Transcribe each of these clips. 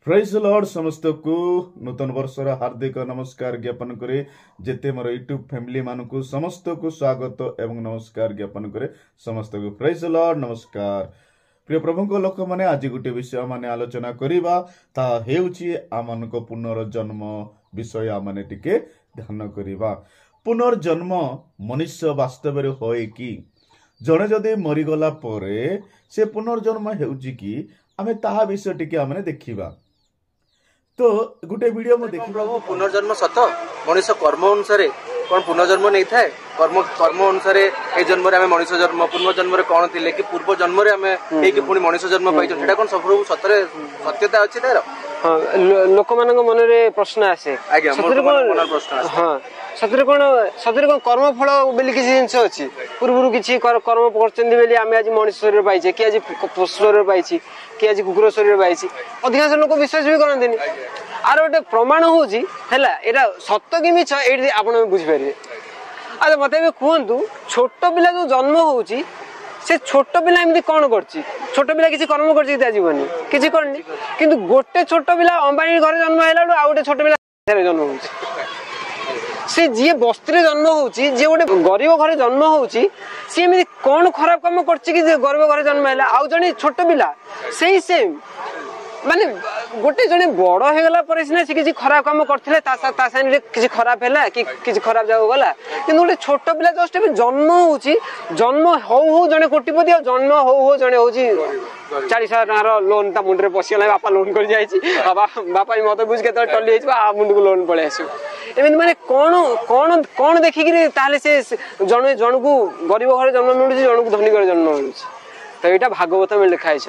Praise Lord समस्त को नूतन वर्षर हार्दिक नमस्कार ज्ञापन करे जेते मोर यूट्यूब फैमिली मानकु समस्त को स्वागत एवं नमस्कार ज्ञापन करे समस्त को प्रेज लॉर्ड नमस्कार। प्रिय प्रभु को लोक माने आज गोटे विषय माने आलोचना करिबा ता हेउची आमनको पुनर्जन्म विषय आमने टिके ध्यान करिबा। पुनर्जन्म मनुष्य वास्तव रे होय कि जणे जदि मरिगला परे से पुनर्जन्म हेउची कि आमे ताहा विषय टिके आमने देखिबा। तो गोटे वीडियो में देखि प्रभु पुनर्जन्म सत मनुष्य कर्म अनुसार कौन पुनर्जन्म नहीं थाए कर्म कर्म अनुसार ए जन्म रे आमे मनुष्य जन्म पूर्व जन्म रे कौन थिले कि पूर्व जन्म रे आमे ए कि पुनी मनुष्य जन्म पाइछ सेटा कोन सब सतरे सत्यता अछि तार। हां लोक मानक मन रे प्रश्न आसे आज्ञा मोर मन प्रश्न आसे। हां सतरे कोन कर्म फल बेली किछि जिंस अछि पूर्वरु किछि कर्म करचंदी बेली आमे आज मनुष्य शरीर पाइछे कि आज पशु शरीर पाइछि कि आज कुकुर शरीर पाइछि अधिकांश लोक विश्वास भी करन्तिनी। आर गोटे प्रमाण होउछि हैला एटा सत्य कि मिछ एठी आपण बुझि परिबे। अच्छा मते भी कहंतु छोट पिला जो जन्म होउछि से छोट पिला एमती कौन करछि छोट पिला किछि कर्म करछि ता जीवनी किछि करनी किंतु गोटे छोट पिला अंबानी घरे जन्म हैला आ गोटे छोट पिला जन्म होउछि से जी बस्ती जन्म होउछि जे गोटे गरीब घरे जन्म होउछि से एमती कौन खराब काम करछि कि जे गरीब घरे जन्म हैला आ जणी छोट पिला सेही सेम माने गोटे जने बड़ हो गला पर सिना से किछि खराब काम करथिले ता साइन रे किछि खराब हैला कि किछि खराब जाव गला किंतु गोटे छोट पिला जस्ट जन्म होउछि जन्म हो जने कोटिपति जन्म हो जने होउछि 40,000 टका लोन ता मुंडरे पसिला बापा लोन कर जाईछि बापा मते बुझ के त टल्ली आइछ आ मुंड को लोन पळे आसु एमिन माने कोन देखि कि ताले से जण को गरीब घरे जन्म मिलुछि जण को धनी घरे जन्म मिलुछि तो एटा भागवत में लिखा है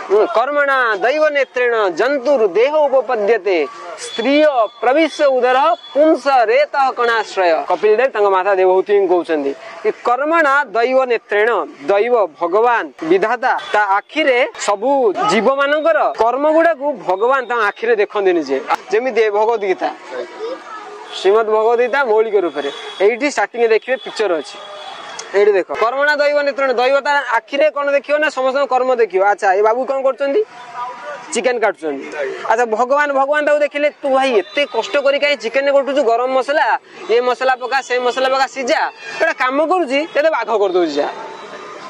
कर्मणा दैव नेत्रेण जंतुर देह उपपद्यते स्त्रिय प्रविश्य उदर पुंस रेत कणाश्रय। कपिल देव तंग माता देवहूति कहउछंदी कि कर्मणा दैव नेत्रेण दैव भगवान विधाता ता आखिरे सबु जीव मानकर कर्म गुडा को भगवान ता आखिरे देखंदिनी जेमी भगवत गीता श्रीमद् भगवत गीता मौलिक रूप रे एठी स्टार्टिंग देखिबे पिक्चर अछि एठी देखो कर्मणा दैव नेत्रेण दैवता आखिरे कोन देखियो ना समस्त कर्म देखियो। अच्छा ए बाबू कोन करचंदी चिकन काटचंदी। अच्छा भगवान ताऊ देखिले तू भाई एते कष्ट करी काई चिकन काटुछु गरम मसला ये मसला पका से मसला पका सिजा एटा काम करूची तेते बाघ कर दोची जा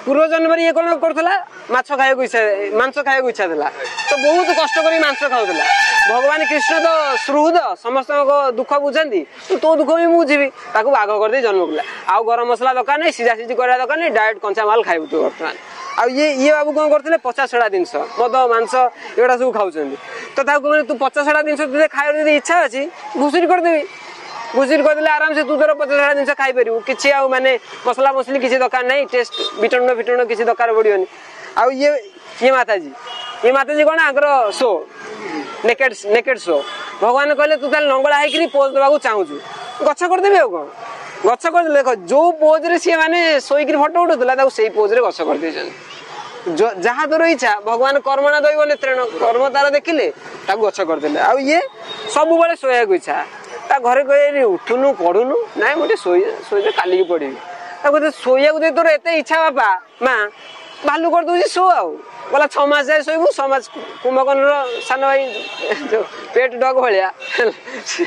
पूर्व जन्म रे ये कोन करथला माछ खाय को इच्छा देला तो बहुत कष्ट करी मांस खाउतला। भगवान कृष्ण तो सुहृद समस्त को दुख बुझंदी तो दुख भी बुझिबी ताको बाघ कर दे जन्म कला आ गरम मसला दरकार नै सिजा सिजी करा दरकार नै डायरेक्ट कंचा माल खाइबु तो वर्तमान आ ये बाबू कोन करथले 50 जिंस मद मांस एडा सब खाउचंदी तो ताको माने तू 50 जिंस तुते खाइर जदी इच्छा अछि घुसुरी कर देबी घुसुरी कर देले आराम से तू तोर 50 जिंस खाइ परिबु किछि आ माने मसला मसली किछि दरकार नै टेस्ट विटन किछि दरकार पडियोनी आ ये माताजी कोन आगर शो नेकेड शो भगवान कहले तू ताल लंगड़ा है पोज देवा चाहूचु गछ कर देबे आ कोन गछ कर देले देखो जो पोज रे सी माने सोई कि फोटो उठुतला ताऊ सेही पोज रे गछ कर देछन जहा तोर इच्छा भगवान कर्मणा दैव नेत्रेण कर्म तार देखिले ताऊ गछ कर देले आ ये सब बेले सोया को इच्छा ता घरे कहले उठुनु पढुनु नाय मोटे सोई काली की पढिबी ताको सोया को दे तोर एते इच्छा बापा मां भालू कर दूजी सो आउ बोला 6 मास जाय सोइबू समाज कुंभकर्ण सान भाई जो पेट डग भलिया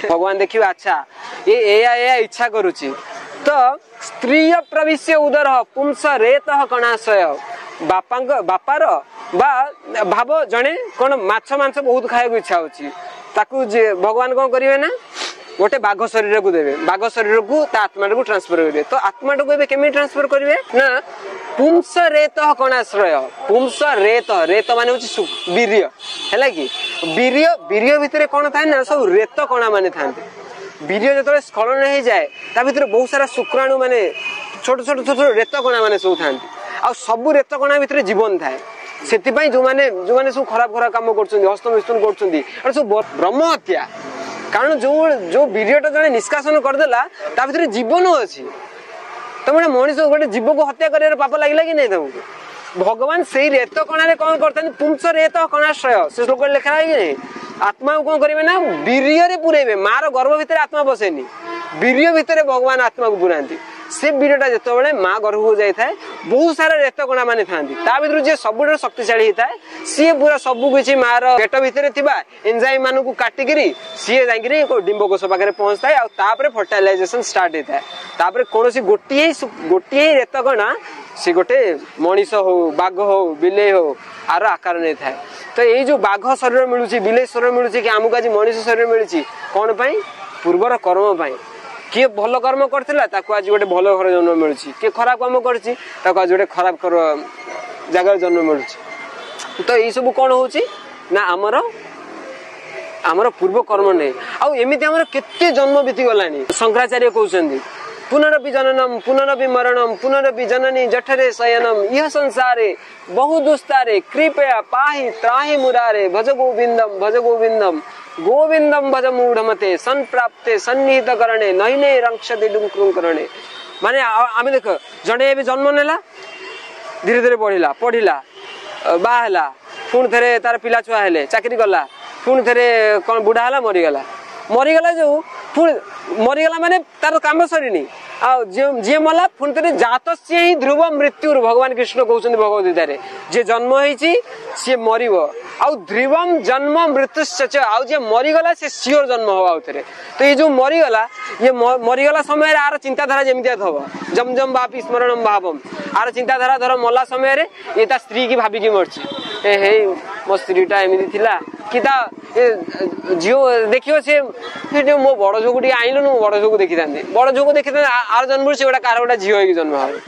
भगवान देखियो। अच्छा ये इच्छा करूची तो स्त्रीय प्रविश्य उदर पुंस रेत कणाशय बापार बा भाव जणे कोन माछ मांस बहुत खाय को इच्छा होची ताकू भगवान कोन करिवे ना गोटे बाघ शरीर को देवे बाघ शरीर को ता आत्मा को ट्रांसफर करिवे तो आत्मा को एबे केमे ट्रांसफर करिवे ना पुंस रेत कणाश्रय पुंस रेत माने होची वीर्य हैला कि वीर्य भितरे कोन थाय ना सब रेत कणा माने थांते वीर्य जतले स्खलन हे जाए ता भितरे बहुत सारा शुक्राणु माने छोट रेत कणा माने सब थांते आ सब रेत कणा भितरे जीवन थाए सेति पई जो माने सब खराब काम करछन्ती हस्त मिस्तन करछन्ती और सब ब्रह्म हत्या कारण जो वीर्यटा जने निष्कासन कर देला ता भितरे जीवन अछि तो माने मनुष्य गोटे जीव को हत्या करियर पाप लागिला कि नै तुमको भगवान सेही रेत कणा रे कोन करतन पुंस रेत कणाश्रय से श्लोक लिखा है कि नै आत्मा को कोन करिवे ना वीर्य रे पुरेबे मार गर्भ भितरे आत्मा बसेनी वीर्य भितरे भगवान आत्मा को पुरांती से वीर्यटा जतो बेले मां गर्भ को जाय थाए बहुत सारा रेतकणा माने थांती ता भितर जे सबुठ शक्तिशाली होता है सी पूरा सब किसी मार पेट भितर एंजाइम मान को काटिकी सी जाकि डिम्बकोश पाखे पहुंचता है तापर फर्टाइलाइजेशन स्टार्ट होता है तापर कौन गोटे रेतकणा सी गोटे मनीष हो बाघ हो बिले हो आर आकार नहीं था तो ये जो बाघ शरीर मिलूँ बिले शरीर मिलूँ कि आमको आज मनीष शरीर मिली कौन पाई पूर्वर कर्म पाई किए भल कर्म करथिला ताको आज गोटे भल घर जन्म मिलुछि किए खराब काम करछि ताको आज गोटे खराब जगह जन्म मिलुछि तो ये सब कौन होछि ना आमर पूर्व कर्म नहीं आउ एमिति हमर केते जन्म बीती गलानी शंकराचार्य कहउछन्ती पुनरपि जननम पुनरपि मरणम पुनरपि जननी जठरे शयनम यह संसारे बहु दुस्तारे कृपया पाहि त्राहि मुरारे भज गोविंदम गोविंदम भज मूढ़मते सन प्राप्ते सन्निहित करणे नहिने रक्षते डुंक्रुं करणे माने आमे देख जणे भी जन्म नेला धीरे धीरे पढ़िला बाहला पुणी थे तार पिला छुआ हेले चाकरी गला पुणी थे कौन बुढ़ा है मरीगला जो पुणी मरीगला माने तार काम सरीनी जी मला पुणी थे जात सी ही ध्रुव मृत्यु भगवान कृष्ण कहते भगवद्गीतारे जे जन्म होती सी मर आउ ध्रुवम जन्म मृत्युश्च आउ जे मरीगला से सियोर जन्म हो आउ थे तो ये जो मरीगला ये मरीगला समय आर चिंताधारा जमी थव जम जम बापी स्मरणम भावम आर चिंताधारा धर मला समय ये ता स्त्री की भाविकी मरची हे मो स्त्रीटा एमती थिला कि झील देखियो से मो बड़ झोक टे आइलु बड़ झोक देखी था बड़ झोक देखी आर जन्म से गोटा कार गोटा झील जन्म हम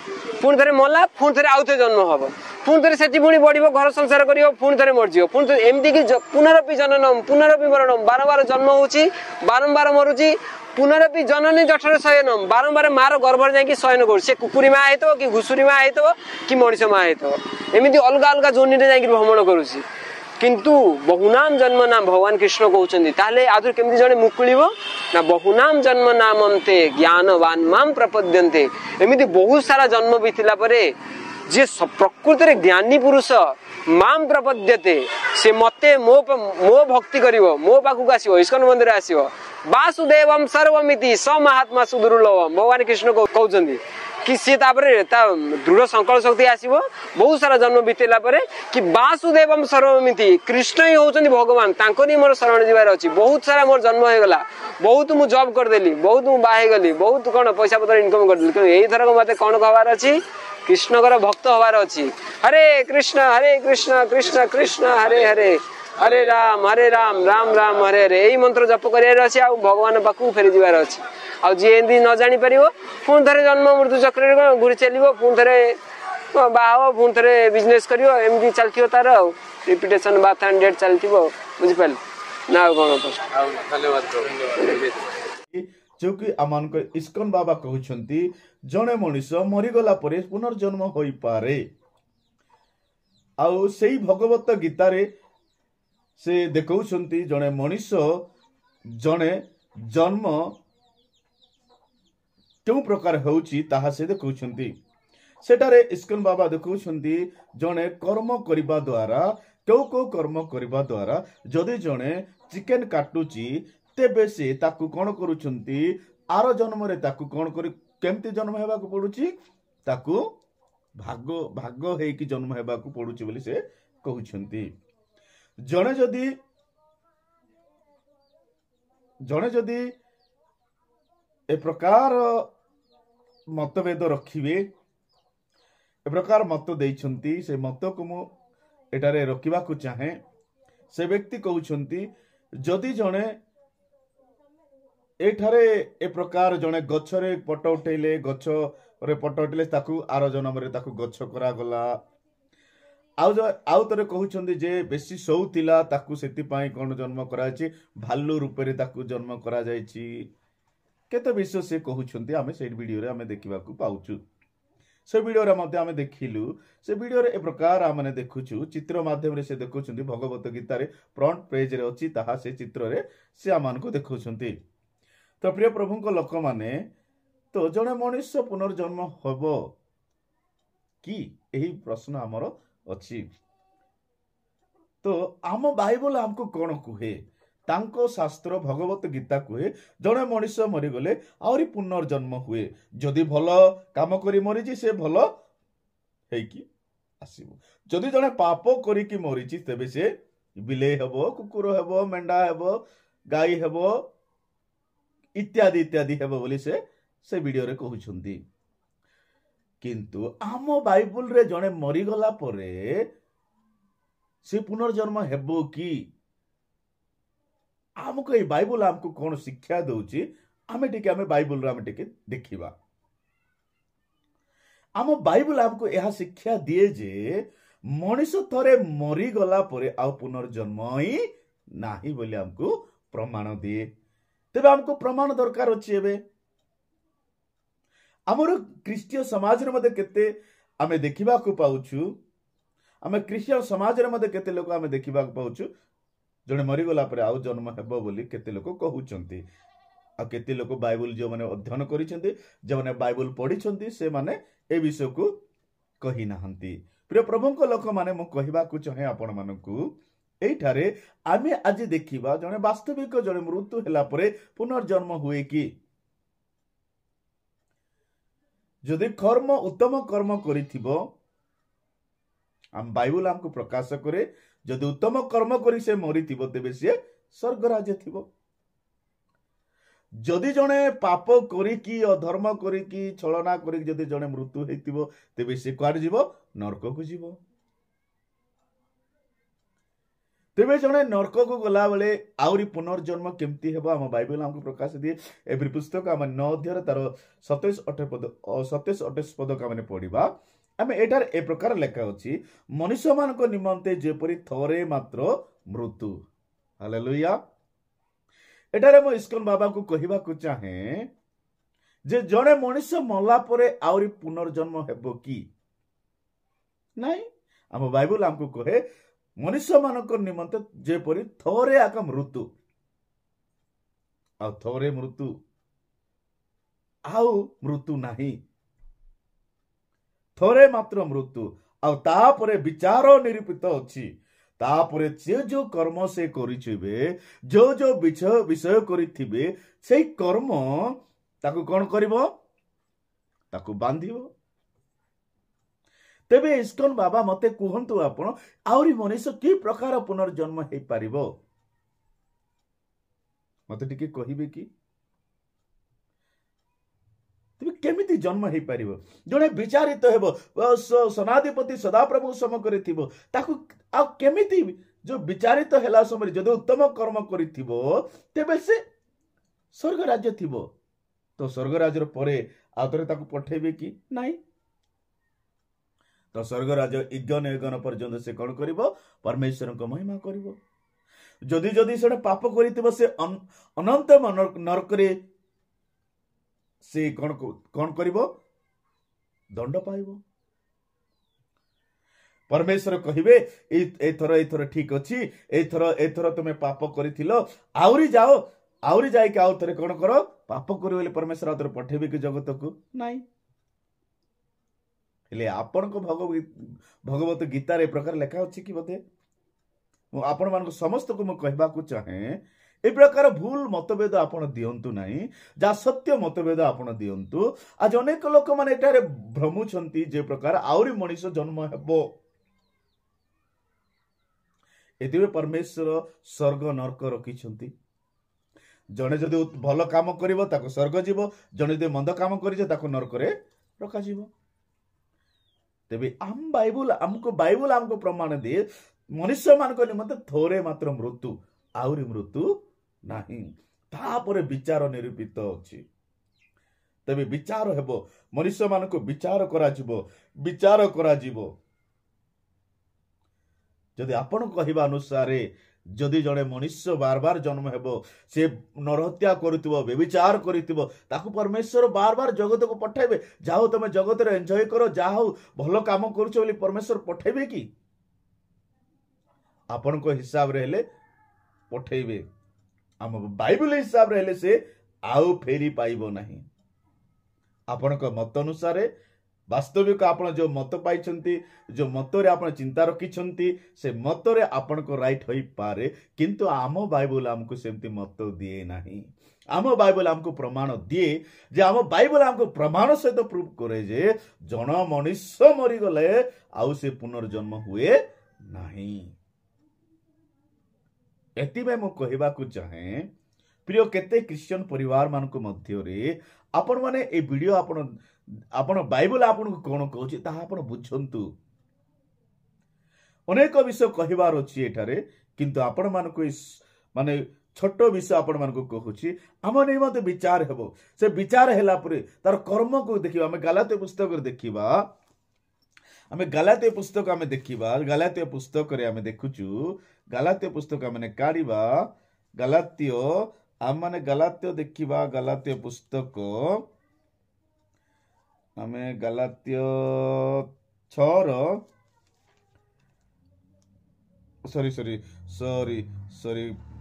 पुणी थे मला पुणी थे आउ थे जन्म हम पुणी थे से पुणी बढ़ घर संसार कर पुणी थे मरजी पुणी एमती कि पुनरपि जननम पुनरपि मरणम बारंबार जन्म होची बारंबार मरुची पुनरपि जननी जठर शयनम बारंबार मार गर्भ जाकि शयन कर से कुकुरी माँ होता कि घुसुरी माँ होता कि मनीष माँ होता एमती अलग अलग जोनि जाकि भ्रमण करुची किंतु बहुनाम जन्म नाम भगवान कृष्ण कहते ताले आदर केमती जने मुकुलिबो ना बहुनाम जन्म नामंते ज्ञानवान माम प्रपद्यन्ते एमिति बहुत सारा जन्म बीतिला परे जे प्रकृति रे ज्ञानी पुरुष माम प्रपद्यते से मते मो भक्ति करिवो मो पाखु आसीबो इस्कन मंदिर आसीबो वासुदेवम सर्वमिति स महात्मा सुदुर्लभम भगवान कृष्ण कहउछन्ती कि सी दृढ़ संकल्प शक्ति आसीबो बहुत सारा जन्म बीतेला परे कि वासुदेवम सर्वमिति कृष्ण ही होउछन्ती भगवान तांकोनी मोर शरण जीवार अछि बहुत सारा मोर जन्म हो गला बहुत मु जॉब कर देली बहुत मु बाहे गली बहुत कोन पैसा पत्र इनकम कर देली एई थरक मते कोन कहवार अछि कृष्णकर भक्त हवार अछि हरे कृष्ण कृष्ण कृष्ण हरे हरे हरे राम राम राम हरे हरे यही मंत्र जप करार अच्छे आ भगवान पाखु फेरी जीवार अच्छे आ जी एमती न जानी पार पुणी थे जन्म मृत्यु चक्र घूरी चलो पुणी थे बाहा पुणी थे बिजनेस करमती चलती तार रिपिटेशन बाथ एंड डेट चलती बुझिपारे ना कौन जो कि आम इस्कन बाबा कहते जड़े मनीष मरीगला पुनर्जन्म हो पारे आउ से भगवत गीतारे से देखौछन्ति जड़े मनीष जड़े जन्म क्यों प्रकार होउची ताहा से देखौछन्ति सेटारे इस्कन बाबा देखौछन्ति जड़े कर्म करिबा द्वारा क्यों कर्म करिबा द्वारा जदि जड़े चिकेन काटुची तेबे से ताकू कौन करुछन्ति आर जन्म रे ताकू कौन करी केमती जन्म हेबाकू पड़ुची ताकू भाग हेकी जन्म हेबाकू पड़ुची बोली से कहउछन्ति जड़े जदि ए प्रकार मतभेद रखिबे ए प्रकार मत देइछन्ति से मत को मु एटारे रखिबा को चाहे से व्यक्ति कहउछन्ति जदि जड़े एठारे ए प्रकार जड़े गछरे पट उठेले गछ रे पट उठेले ताकू आर जन्म रे ताकू गछ करा गला आउ तरे कहउछन्ति जे बेसी सौतिला ताकू सेति पाई कोन जन्म कराछि भालू रूप रे ताकू जन्म करा जायछि केते विषय से कहउछन्ति आमे से वीडियो रे आमे देखिबा को पाउछु से वीडियो रे मध्ये आमे देखिलु से वीडियो रे ए प्रकार आमे देखुछु चित्र माध्यम रे से देखुछन्ति भगवत गीता रे फ्रंट पेज रे अछि ताहा से चित्र रे से आमान को देखुछन्ति तो प्रिय प्रभु को लोक माने तो जड़े मनुष्य पुनर्जन्म हबो कि यही प्रश्न आमर अच्छी तो आम बाइबल हमको कौन कहे तांको शास्त्र भगवत गीता कहे जड़े मनुष्य मरीगले आहरी पुनर्जन्म हुए जदि भल काम करी मरीजी से भल ହେଇକି ଆସିବ। ଯଦି ଜଣେ ପାପ କରିକି ମରିଛି ତେବେ ସେ ବିଲେଇ ହେବ, କୁକୁର ହେବ, ମେଣ୍ଢା ହେବ, ଗାଈ ହେବ, ଇତ୍ୟାଦି ଇତ୍ୟାଦି ହେବ ବୋଲି ସେ ଭିଡିଓରେ କହୁଛନ୍ତି। କିନ୍ତୁ ଆମ ବାଇବଲରେ ଜଣେ ମରିଗଲା ପରେ ସେ ପୁନର୍ଜନ୍ମ ହେବ କି? ଆମକୁ ଏଇ ବାଇବଲ ଆମକୁ କଣ ଶିକ୍ଷା ଦଉଛି ଆମେ ବାଇବଲରେ ଟିକେ ଦେଖିବା। ଆମ ବାଇବଲ ଆମକୁ ଏହା ଶିକ୍ଷା ଦିଏ ଯେ ମଣିଷ ଥରେ ମରିଗଲା ପରେ ଆଉ ପୁନର୍ଜନ୍ମ ହିଁ ନାହିଁ ବୋଲି ଆମକୁ ପ୍ରମାଣ ଦିଏ। ତେବେ ଆମକୁ ପ୍ରମାଣ ଦରକାର ଅଛି। ଏବେ ଆମର ଖ୍ରୀଷ୍ଟୀୟ ସମାଜରେ ମଧ୍ୟ କେତେ ଆମେ ଦେଖିବାକୁ ପାଉଛୁ, ଆମେ ଖ୍ରୀଷ୍ଟୀୟ ସମାଜରେ ମଧ୍ୟ କେତେ ଲୋକ ଆମେ ଦେଖିବାକୁ ପାଉଛୁ ଜଣେ ମରିଗଲା ପରେ ଆଉ ଜନ୍ମ ହେବ ବୋଲି କେତେ ଲୋକ କହୁଛନ୍ତି। ଆଉ କେତେ ଲୋକ ବାଇବଲ ଯେଉଁମାନେ ଅଧ୍ୟୟନ କରିଛନ୍ତି, ଯେଉଁମାନେ ବାଇବଲ ପଢିଛନ୍ତି, ସେମାନେ ଏ ବିଷୟକୁ କହି ନାହାନ୍ତି। ପ୍ରିୟ ପ୍ରଭୁଙ୍କ ଲୋକମାନେ, ମୁଁ କହିବାକୁ ଚାହେଁ ଆପଣମାନଙ୍କୁ, ଏଇଠାରେ ଆମେ ଆଜି ଦେଖିବା ଜଣେ ବାସ୍ତବିକ ଜଣେ ମୃତ୍ୟୁ ହେଲା ପରେ ପୁନର୍ଜନ୍ମ ହୁଏ କି? ଯଦି କର୍ମ ଉତ୍ତମ କର୍ମ କରିଥିବ, ଆମ ବାଇବଲ ଆମକୁ ପ୍ରକାଶ କରେ ଯଦି ଉତ୍ତମ କର୍ମ କରି ସେ ମରିଥିବ ତେବେ ସେ ସ୍ୱର୍ଗ ରାଜ୍ୟ ଥିବ। ଯଦି ଜଣେ ପାପ କରିକି ଅଧର୍ମ କରିକି ଛଳନା କରିକି ଯଦି ଜଣେ ମୃତ୍ୟୁ ହେଇଥିବ ତେବେ ସେ କୁଆଡେ ଯିବ? ନରକକୁ ଯିବ। ତେବେ ଜଣେ ନରକକୁ ଗଲାବେଳେ ଆହୁରି ପୁନର୍ଜନ୍ମ କେମିତି ହେବ ଆମ ବାଇବଲ ଆମକୁ ପ୍ରକାଶ ଦିଏ। ଏଭଳି ପୁସ୍ତକ ଆମେ 9 ଅଧ୍ୟାୟରେ ତାର 27-28 ପଦକୁ ଆମେ ପଢିବା। ଆମେ ଏଠାରେ ଏ ପ୍ରକାର ଲେଖା ଅଛି, ମନୁଷ୍ୟମାନଙ୍କ ନିମନ୍ତେ ଯେପରି ଥରେ ମାତ୍ର ମୃତ୍ୟୁ। ହାଲେଲୁୟା। ଏଠାରେ ମୁଁ ଇସ୍କନ ବାବାଙ୍କୁ କହିବାକୁ ଚାହେଁ ଯେ ଜଣେ ମଣିଷ ମଲା ପରେ ଆହୁରି ପୁନର୍ଜନ୍ମ ହେବ କି? ନାଇଁ। ଆମ ବାଇବଲ ଆମକୁ କହେ ମନୁଷ୍ୟମାନଙ୍କ ନିମନ୍ତେ ଯେପରି ଥରେ ଆକା ମୃତ୍ୟୁ, ଆଉ ଥରେ ମୃତ୍ୟୁ, ଆଉ ମୃତ୍ୟୁ ନାହିଁ। ଥରେ ମାତ୍ର ମୃତ୍ୟୁ, ଆଉ ତାପରେ ବିଚାର ନିରୂପିତ ଅଛି। ତାପରେ ଯୋଉ କର୍ମ ସେ କରିଥିବେ, ଯୋଉ ବିଷୟ କରିଥିବେ, ସେଇ କର୍ମ ତାକୁ କଣ କରିବ? ତାକୁ ବାନ୍ଧିବ। ତେବେ ଇସ୍କନ ବାବା ମତେ କୁହନ୍ତୁ, ଆପଣ ଆହୁରି ମଣିଷ କି ପ୍ରକାର ପୁନର୍ଜନ୍ମ ହେଇପାରିବ? ମତେ ଟିକେ କହିବେ କି? ତେବେ କେମିତି ଜନ୍ମ ହେଇପାରିବ? ଜଣେ ବିଚାରିତ ହେବ, ସନାଧିପତି ସଦାପ୍ରଭୁ ସମକରେ ଥିବ, ତାକୁ ଆଉ କେମିତି ଯୋଉ ବିଚାରିତ ହେଲା ସମୟରେ ଯଦି ଉତ୍ତମ କର୍ମ କରିଥିବ ତେବେ ସେ ସ୍ୱର୍ଗ ରାଜ୍ୟ ଥିବ। ତ ସ୍ୱର୍ଗ ରାଜ୍ୟର ପରେ ଆଉ ଥରେ ତାକୁ ପଠେଇବେ କି? ନାଇଁ। ତ ସ୍ୱର୍ଗ ରାଜ୍ୟ ଇଗନ ପର୍ଯ୍ୟନ୍ତ ସେ କଣ କରିବ? ପରମେଶ୍ୱରଙ୍କ ମହିମା କରିବ। ଯଦି ସେ ପାପ କରିଥିବ ସେ ଅନନ୍ତ ନରକରେ ସେ କଣ କରିବ? ଦଣ୍ଡ ପାଇବ। ପରମେଶ୍ୱର କହିବେ ଏଥର ଠିକ ଅଛି, ଏଥର ତୁମେ ପାପ କରିଥିଲ, ଆହୁରି ଯାଅ, ଆହୁରି ଯାଇକି ଆଉ ଥରେ କଣ କର? ପାପ କରିବ ବୋଲି ପରମେଶ୍ୱର ଆଉ ଥରେ ପଠେଇବେ କି ଜଗତକୁ? ନାଇଁ। ହେଲେ ଆପଣଙ୍କ ଭଗବତ ଗୀତାରେ ଏ ପ୍ରକାର ଲେଖା ଅଛି କି? ବୋଧେ ମୁଁ ଆପଣମାନଙ୍କୁ ସମସ୍ତଙ୍କୁ ମୁଁ କହିବାକୁ ଚାହେଁ, ଏ ପ୍ରକାର ଭୁଲ ମତଭେଦ ଆପଣ ଦିଅନ୍ତୁ ନାହିଁ, ଯାହା ସତ୍ୟ ମତଭେଦ ଆପଣ ଦିଅନ୍ତୁ। ଆଜି ଅନେକ ଲୋକମାନେ ଏଠାରେ ଭ୍ରମୁଛନ୍ତି ଯେ ପ୍ରକାର ଆହୁରି ମଣିଷ ଜନ୍ମ ହେବ। ଏଥିପାଇଁ ପରମେଶ୍ୱର ସ୍ୱର୍ଗ ନରକ ରଖିଛନ୍ତି। ଜଣେ ଯଦି ଭଲ କାମ କରିବ ତାକୁ ସ୍ୱର୍ଗ ଯିବ, ଜଣେ ଯଦି ମନ୍ଦ କାମ କରିବ ତାକୁ ନରକରେ ରଖାଯିବ। ତେବେ ବାଇବଲ ଆମକୁ ପ୍ରମାଣ ଦିଏ ମନୁଷ୍ୟମାନଙ୍କ ନିମନ୍ତେ ଥରେ ମାତ୍ର ମୃତ୍ୟୁ, ଆହୁରି ମୃତ୍ୟୁ ନାହିଁ। ତାପରେ ବିଚାର ନିରୂପିତ ଅଛି। ତେବେ ବିଚାର ହେବ, ମନୁଷ୍ୟମାନଙ୍କୁ ବିଚାର କରାଯିବ। ଯଦି ଆପଣ କହିବା ଅନୁସାରେ ଯଦି ଜଣେ ମନୁଷ୍ୟ ବାର ବାର ଜନ୍ମ ହେବ, ସେ ନରହତ୍ୟା କରୁଥିବ, ବ୍ୟଭିଚାର କରିଥିବ, ତାକୁ ପରମେଶ୍ୱର ବାର ବାର ଜଗତକୁ ପଠାଇବେ। ଯାହା ହଉ ତମେ ଜଗତରେ ଏନ୍ଜୟ କର, ଯାହା ହଉ ଭଲ କାମ କରୁଛ ବୋଲି ପରମେଶ୍ୱର ପଠାଇବେ କି? ଆପଣଙ୍କ ହିସାବରେ ହେଲେ ପଠେଇବେ, ଆମ ବାଇବଲ ହିସାବରେ ହେଲେ ସେ ଆଉ ଫେରି ପାଇବ ନାହିଁ। ଆପଣଙ୍କ ମତ ଅନୁସାରେ ବାସ୍ତବିକ ଆପଣ ଯେଉଁ ମତ ପାଇଛନ୍ତି, ଯେଉଁ ମତରେ ଆପଣ ଚିନ୍ତା ରଖିଛନ୍ତି, ସେ ମତରେ ଆପଣଙ୍କ ରାଇଟ୍ ହୋଇପାରେ, କିନ୍ତୁ ଆମ ବାଇବଲ ଆମକୁ ସେମିତି ମତ ଦିଏ ନାହିଁ। ଆମ ବାଇବଲ ଆମକୁ ପ୍ରମାଣ ଦିଏ ଯେ ଆମ ବାଇବଲ ଆମକୁ ପ୍ରମାଣ ସହିତ ପ୍ରୁଭ କରେ ଯେ ଜଣ ମଣିଷ ମରିଗଲେ ଆଉ ସେ ପୁନର୍ଜନ୍ମ ହୁଏ ନାହିଁ। ଏଥିପାଇଁ ମୁଁ କହିବାକୁ ଚାହେଁ ପ୍ରିୟ କେତେ ଖ୍ରୀଷ୍ଟିଆନ ପରିବାର ମାନଙ୍କ ମଧ୍ୟରେ ଆପଣମାନେ এই ଭିଡ଼ିଓ ଆପଣ ବାଇବଲ ଆପଣଙ୍କୁ କ'ଣ କହୁଛି ତାହା ଆପଣ ବୁଝନ୍ତୁ। ଅନେକ ବିଷୟ କହିବାର ଅଛି ଏଠାରେ, କିନ୍ତୁ ଆପଣମାନଙ୍କୁ ମାନେ ଛୋଟ ବିଷୟ ଆପଣମାନଙ୍କୁ କହୁଛି। ଆମ ନିମନ୍ତେ ବିଚାର ହେବ। ସେ ବିଚାର ହେଲା ପରେ ତାର କର୍ମକୁ ଦେଖିବା। ଆମେ ଗାଲାତ୍ୟ ପୁସ୍ତକରେ ଦେଖିବା, ଗାଲାତ୍ୟ ପୁସ୍ତକରେ ଆମେ ଦେଖୁଛୁ, ଗାଲାତ୍ୟ ପୁସ୍ତକ ଆମେ କାଢ଼ିବା, ଗାଲାତ୍ୟ ଦେଖିବା, ଗାଲାତ୍ୟ ପୁସ୍ତକ ଆମେ ଗାଲାତ୍ୟ 6ର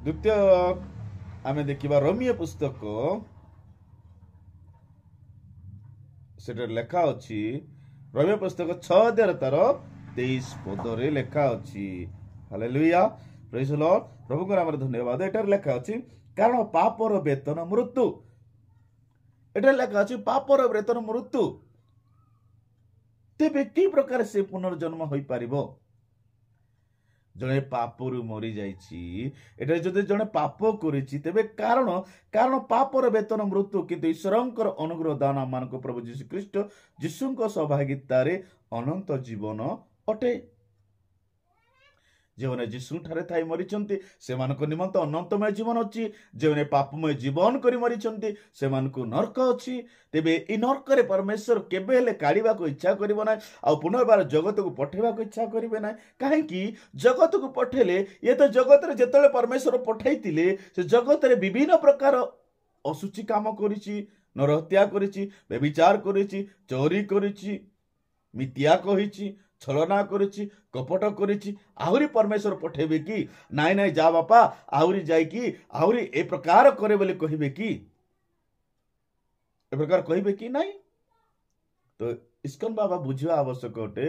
ଦ୍ୱିତୀୟ ଆମେ ଦେଖିବା ରୋମିଓ ପୁସ୍ତକ, ସେଠାରେ ଲେଖା ଅଛି, ରୋମିଓ ପୁସ୍ତକ 6 ଅଧ୍ୟାୟ ତାର 23 ପଦରେ ଲେଖା ଅଛି। ହାଲେଲୁୟା, ପ୍ରେଜ୍ ଦ ଲର୍ଡ। ପ୍ରଭୁଙ୍କ ନାମରେ ଧନ୍ୟବାଦ। ଏଠାରେ ଲେଖା ଅଛି କାରଣ ପାପର ବେତନ ମୃତ୍ୟୁ। ଏଠାରେ ଲେଖା ଅଛି ପାପର ବେତନ ମୃତ୍ୟୁ। ତେବେ କି ପ୍ରକାର ସେ ପୁନର୍ଜନ୍ମ ହୋଇପାରିବ? ଜଣେ ପାପରୁ ମରି ଯାଇଛି, ଏଠାରେ ଯଦି ଜଣେ ପାପ କରିଛି ତେବେ କାରଣ ପାପର ବେତନ ମୃତ୍ୟୁ, କିନ୍ତୁ ଈଶ୍ୱରଙ୍କର ଅନୁଗ୍ରହ ଦାନ ମାନଙ୍କ ପ୍ରଭୁ ଯୀଶୁଖ୍ରୀଷ୍ଟ ଯୀଶୁଙ୍କ ସହଭାଗିତାରେ ଅନନ୍ତ ଜୀବନ ଅଟେ। ଯେଉଁମାନେ ଯୀଶୁଠାରେ ଥାଇ ମରିଛନ୍ତି ସେମାନଙ୍କ ନିମନ୍ତେ ଅନନ୍ତମୟ ଜୀବନ ଅଛି। ଯେଉଁମାନେ ପାପମୟ ଜୀବନ କରି ମରିଛନ୍ତି ସେମାନଙ୍କୁ ନର୍କ ଅଛି। ତେବେ ଏହି ନର୍କରେ ପରମେଶ୍ୱର କେବେ ହେଲେ କାଢ଼ିବାକୁ ଇଚ୍ଛା କରିବ ନାହିଁ, ଆଉ ପୁନର୍ବାର ଜଗତକୁ ପଠାଇବାକୁ ଇଚ୍ଛା କରିବେ ନାହିଁ। କାହିଁକି? ଜଗତକୁ ପଠାଇଲେ ଇଏ ତ ଜଗତରେ ଯେତେବେଳେ ପରମେଶ୍ୱର ପଠାଇଥିଲେ ସେ ଜଗତରେ ବିଭିନ୍ନ ପ୍ରକାର ଅଶୁଚି କାମ କରିଛି, ନରହତ୍ୟା କରିଛି, ବ୍ୟଭିଚାର କରିଛି, ଚୋରି କରିଛି, ମିଥ୍ୟା କହିଛି, ଛଳନା କରିଛି, କପଟ କରିଛି। ଆହୁରି ପରମେଶ୍ୱର ପଠେଇବେ କି? ନାଇଁ ଯା ବାପା, ଆହୁରି ଯାଇକି ଆହୁରି ଏ ପ୍ରକାର କରେ ବୋଲି କହିବେ କି? ଏ ପ୍ରକାର କହିବେ କି ନାହିଁ? ତ ଇସ୍କନ ବାବା ବୁଝିବା ଆବଶ୍ୟକ ଅଟେ।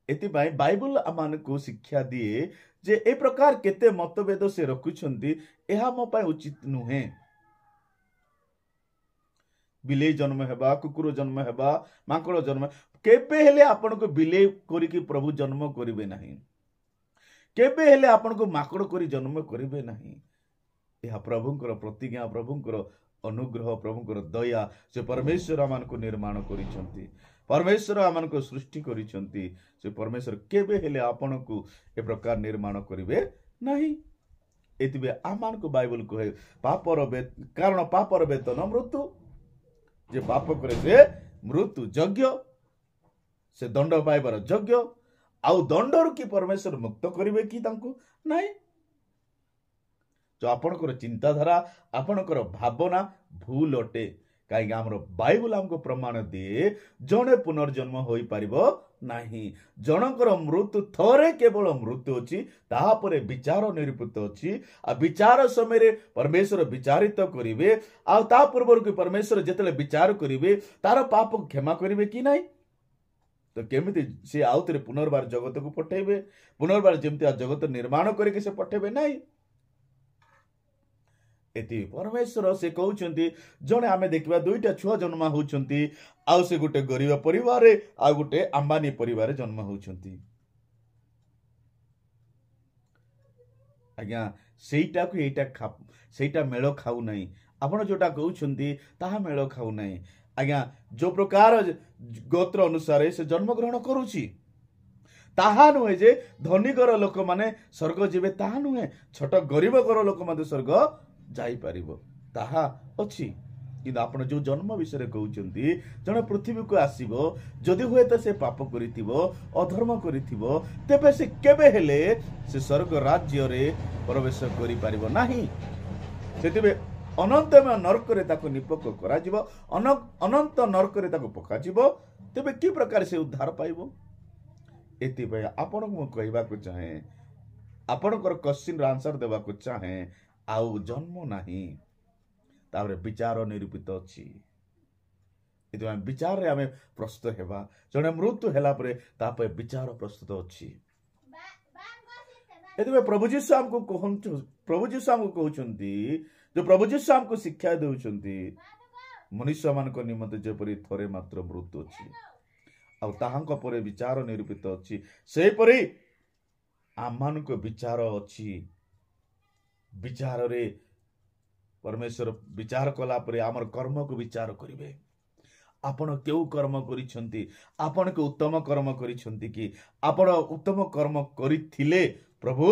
ଏଥିପାଇଁ ବାଇବଲ ଆମମାନଙ୍କୁ ଶିକ୍ଷା ଦିଏ ଯେ ଏ ପ୍ରକାର କେତେ ମତଭେଦ ସେ ରଖୁଛନ୍ତି, ଏହା ମୋ ପାଇଁ ଉଚିତ ନୁହେଁ। ବିଲେଇ ଜନ୍ମ ହେବା, କୁକୁର ଜନ୍ମ ହେବା, ମାଙ୍କଡ଼ ଜନ୍ମ, କେବେ ହେଲେ ଆପଣଙ୍କୁ ବିଲେଇ କରିକି ପ୍ରଭୁ ଜନ୍ମ କରିବେ ନାହିଁ। କେବେ ହେଲେ ଆପଣଙ୍କୁ ମାଙ୍କଡ଼ କରି ଜନ୍ମ କରିବେ ନାହିଁ। ଏହା ପ୍ରଭୁଙ୍କର ପ୍ରତିଜ୍ଞା, ପ୍ରଭୁଙ୍କର ଅନୁଗ୍ରହ, ପ୍ରଭୁଙ୍କର ଦୟା। ସେ ପରମେଶ୍ୱର ଆମମାନଙ୍କୁ ନିର୍ମାଣ କରିଛନ୍ତି, ପରମେଶ୍ୱର ଆମମାନଙ୍କୁ ସୃଷ୍ଟି କରିଛନ୍ତି। ସେ ପରମେଶ୍ୱର କେବେ ହେଲେ ଆପଣଙ୍କୁ ଏ ପ୍ରକାର ନିର୍ମାଣ କରିବେ ନାହିଁ। ଏଥିପାଇଁ ଆମମାନଙ୍କୁ ବାଇବଲ କହେ କାରଣ ପାପର ବେତନ ମୃତ୍ୟୁ। ଯେ ପାପ କରେ ସେ ମୃତ୍ୟୁ ଯୋଗ୍ୟ, ସେ ଦଣ୍ଡ ପାଇବାର ଯୋଗ୍ୟ। ଆଉ ଦଣ୍ଡରୁ କି ପରମେଶ୍ୱର ମୁକ୍ତ କରିବେ କି ତାଙ୍କୁ? ନାହିଁ। ଆପଣଙ୍କର ଚିନ୍ତାଧାରା, ଆପଣଙ୍କର ଭାବନା ଭୁଲ ଅଟେ। କାହିଁକି? ଆମର ବାଇବଲ ଆମକୁ ପ୍ରମାଣ ଦିଏ ଜଣେ ପୁନର୍ଜନ୍ମ ହୋଇପାରିବ ନାହିଁ। ଜଣଙ୍କର ମୃତ୍ୟୁ ଥରେ କେବଳ ମୃତ୍ୟୁ ଅଛି, ତାପରେ ବିଚାର ନିରୂପିତ ଅଛି। ଆଉ ବିଚାର ସମୟରେ ପରମେଶ୍ୱର ବିଚାରିତ କରିବେ। ଆଉ ତା ପୂର୍ବରୁ କି ପରମେଶ୍ୱର ଯେତେବେଳେ ବିଚାର କରିବେ ତାର ପାପକୁ କ୍ଷମା କରିବେ କି ନାହିଁ? ତ କେମିତି ସେ ଆଉଥରେ ପୁନର୍ବାର ଜଗତକୁ ପଠେଇବେ? ପୁନର୍ବାର ଯେମିତି ଜଗତ ନିର୍ମାଣ କରିକି ସେ ପଠେଇବେ ନାହିଁ। ଏଠି ପରମେଶ୍ୱର ସେ କହୁଛନ୍ତି ଜଣେ ଆମେ ଦେଖିବା ଦୁଇଟା ଛୁଆ ଜନ୍ମ ହଉଛନ୍ତି, ଆଉ ସେ ଗୋଟେ ଗରିବ ପରିବାରରେ ଆଉ ଗୋଟେ ଆମ୍ବାନୀ ପରିବାରରେ ଜନ୍ମ ହଉଛନ୍ତି। ଆଜ୍ଞା ସେଇଟାକୁ ସେଇଟା ମେଳ ଖାଉନାହିଁ। ଆପଣ ଯୋଉଟା କହୁଛନ୍ତି ତାହା ମେଳ ଖାଉନାହିଁ। ଆଜ୍ଞା ଯୋଉ ପ୍ରକାର ଗୋତ୍ର ଅନୁସାରେ ସେ ଜନ୍ମଗ୍ରହଣ କରୁଛି ତାହା ନୁହେଁ ଯେ ଧନୀ ଘର ଲୋକମାନେ ସ୍ୱର୍ଗ ଯିବେ, ତାହା ନୁହେଁ। ଛୋଟ ଗରିବ ଘର ଲୋକ ମଧ୍ୟ ସ୍ୱର୍ଗ ଯାଇପାରିବ, ତାହା ଅଛି। କିନ୍ତୁ ଆପଣ ଯୋଉ ଜନ୍ମ ବିଷୟରେ କହୁଛନ୍ତି, ଜଣେ ପୃଥିବୀକୁ ଆସିବ, ଯଦି ହୁଏତ ସେ ପାପ କରିଥିବ, ଅଧର୍ମ କରିଥିବ, ତେବେ ସେ କେବେ ହେଲେ ସେ ସ୍ୱର୍ଗ ରାଜ୍ୟରେ ପ୍ରବେଶ କରିପାରିବ ନାହିଁ। ସେଥିପାଇଁ ଅନନ୍ତମୟ ନର୍କରେ ତାକୁ ନିପକ କରାଯିବ, ଅନନ୍ତ ନର୍କରେ ତାକୁ ପକାଯିବ। ତେବେ କି ପ୍ରକାର ସେ ଉଦ୍ଧାର ପାଇବ? ଏଥିପାଇଁ ଆପଣଙ୍କୁ ମୁଁ କହିବାକୁ ଚାହେଁ, ଆପଣଙ୍କର କ୍ୱେଶ୍ଚିନ୍ର ଆନ୍ସର ଦେବାକୁ ଚାହେଁ, ଆଉ ଜନ୍ମ ନାହିଁ, ତାପରେ ବିଚାର ନିରୂପିତ ଅଛି। ଏଥିପାଇଁ ବିଚାରରେ ଆମେ ପ୍ରସ୍ତୁତ ହେବା। ଜଣେ ମୃତ୍ୟୁ ହେଲା ପରେ ତାପରେ ବିଚାର ପ୍ରସ୍ତୁତ ଅଛି। ଏଥିପାଇଁ ପ୍ରଭୁ ଯୀଶୁ ଆମକୁ କହୁଛନ୍ତି ଯେ ପ୍ରଭୁ ଯୀଶୁ ଆମକୁ ଶିକ୍ଷା ଦେଉଛନ୍ତି ମନୁଷ୍ୟମାନଙ୍କ ନିମନ୍ତେ ଯେପରି ଥରେ ମାତ୍ର ମୃତ୍ୟୁ ଅଛି ଆଉ ତାହାଙ୍କ ପରେ ବିଚାର ନିରୂପିତ ଅଛି, ସେହିପରି ଆମମାନଙ୍କ ବିଚାର ଅଛି। ବିଚାରରେ ପରମେଶ୍ୱର ବିଚାର କଲା ପରେ ଆମର କର୍ମକୁ ବିଚାର କରିବେ। ଆପଣ କେଉଁ କର୍ମ କରିଛନ୍ତି? ଆପଣ କି ଉତ୍ତମ କର୍ମ କରିଛନ୍ତି କି? ଆପଣ ଉତ୍ତମ କର୍ମ କରିଥିଲେ ପ୍ରଭୁ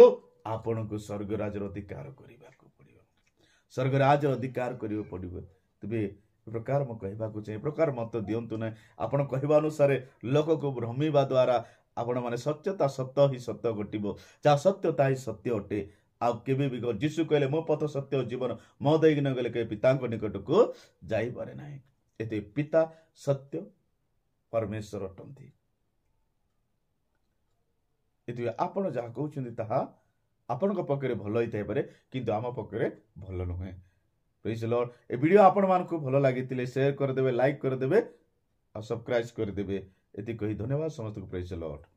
ଆପଣଙ୍କୁ ସ୍ୱର୍ଗରାଜର ଅଧିକାର କରିବାକୁ ପଡ଼ିବ। ସ୍ୱର୍ଗରାଜ ଅଧିକାର କରିବାକୁ ପଡ଼ିବ। ତେବେ ଏ ପ୍ରକାର ମୁଁ କହିବାକୁ ଚାହେଁ, ଏ ପ୍ରକାର ମତ ଦିଅନ୍ତୁ ନାହିଁ। ଆପଣ କହିବା ଅନୁସାରେ ଲୋକକୁ ଭ୍ରମିବା ଦ୍ୱାରା ଆପଣମାନେ ସତ୍ୟତା ସତ ହିଁ ସତ୍ୟ ଘଟିବ, ଯାହା ସତ୍ୟ ତାହା ହିଁ ସତ୍ୟ ଅଟେ। ଆଉ କେବେ ବି ଯୀଶୁ କହିଲେ ମୋ ପଥ ସତ୍ୟ ଜୀବନ, ମୋ ଦେଇକି ନ ଗଲେ କେବେ ପିତାଙ୍କ ନିକଟକୁ ଯାଇପାରେ ନାହିଁ। ଏତେ ପିତା ସତ୍ୟ ପରମେଶ୍ୱର ଅଟନ୍ତି। ଏଥିପାଇଁ ଆପଣ ଯାହା କହୁଛନ୍ତି ତାହା ଆପଣଙ୍କ ପକ୍ଷରେ ଭଲ ହେଇଥାଇପାରେ, କିନ୍ତୁ ଆମ ପକ୍ଷରେ ଭଲ ନୁହେଁ। ପ୍ରେଜ୍ ଦ ଲର୍ଡ। ଏ ଭିଡ଼ିଓ ଆପଣମାନଙ୍କୁ ଭଲ ଲାଗିଥିଲେ ସେୟାର କରିଦେବେ, ଲାଇକ୍ କରିଦେବେ ଆଉ ସବସ୍କ୍ରାଇବ୍ କରିଦେବେ। ଏତିକି କହି ଧନ୍ୟବାଦ ସମସ୍ତଙ୍କୁ। ପ୍ରେଜ୍ ଦ ଲର୍ଡ।